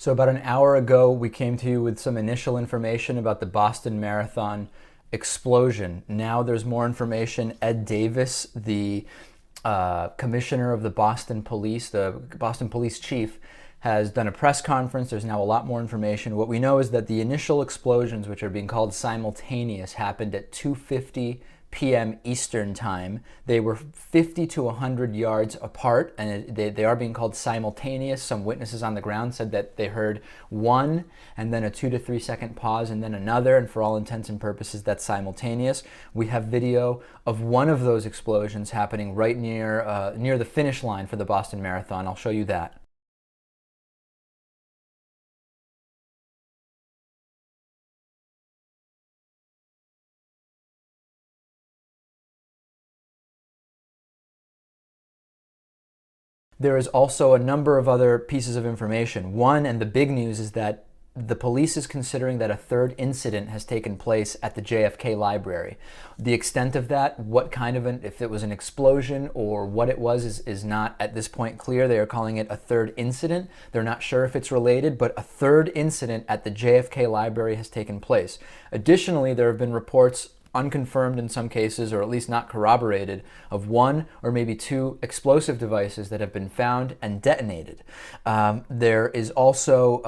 So about an hour ago, we came to you with some initial information about the Boston Marathon explosion. Now there's more information. Ed Davis, the commissioner of the Boston Police, the Boston Police chief, has done a press conference. There's now a lot more information. What we know is that the initial explosions, which are being called simultaneous, happened at 2:50 p.m. Eastern Time. They were 50 to 100 yards apart, and they are being called simultaneous. Some witnesses on the ground said that they heard one, and then a 2 to 3 second pause, and then another, and for all intents and purposes, that's simultaneous. We have video of one of those explosions happening right near the finish line for the Boston Marathon. I'll show you that. There is also a number of other pieces of information. One, and the big news, is that the police is considering that a third incident has taken place at the JFK library. The extent of that, what kind of if it was an explosion or what it was, is not at this point clear. They are calling it a third incident. They're not sure if it's related, but a third incident at the JFK library has taken place. Additionally, there have been reports, unconfirmed in some cases, or at least not corroborated, of one or maybe two explosive devices that have been found and detonated. There is also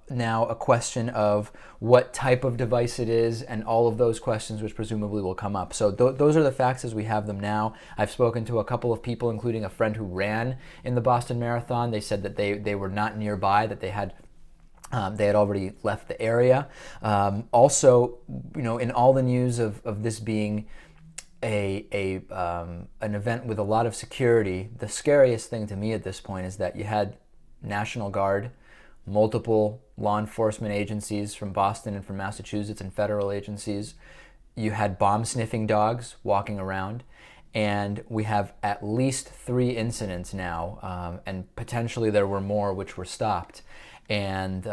now a question of what type of device it is, and all of those questions which presumably will come up. So those are the facts as we have them now. I've spoken to a couple of people, including a friend who ran in the Boston Marathon. They said that they were not nearby, that they had already left the area. Also, in all the news of this being an event with a lot of security, the scariest thing to me at this point is that you had National Guard, multiple law enforcement agencies from Boston and from Massachusetts, and federal agencies. You had bomb sniffing dogs walking around. And we have at least 3 incidents now, and potentially there were more which were stopped. And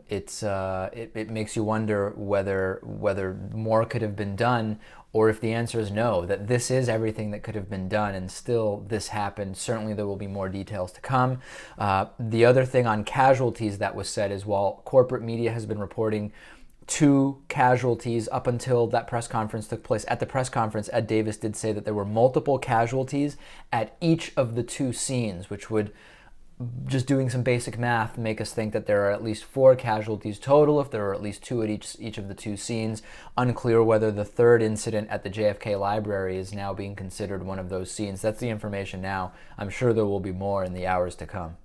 it makes you wonder whether more could have been done, or if the answer is no, that this is everything that could have been done, and still this happened. Certainly there will be more details to come. The other thing on casualties that was said is, while corporate media has been reporting 2 casualties up until that press conference took place, at the press conference, Ed Davis did say that there were multiple casualties at each of the 2 scenes, which would, just doing some basic math, make us think that there are at least 4 casualties total if there are at least 2 at each of the 2 scenes. Unclear whether the third incident at the JFK library is now being considered one of those scenes. That's the information now. I'm sure there will be more in the hours to come.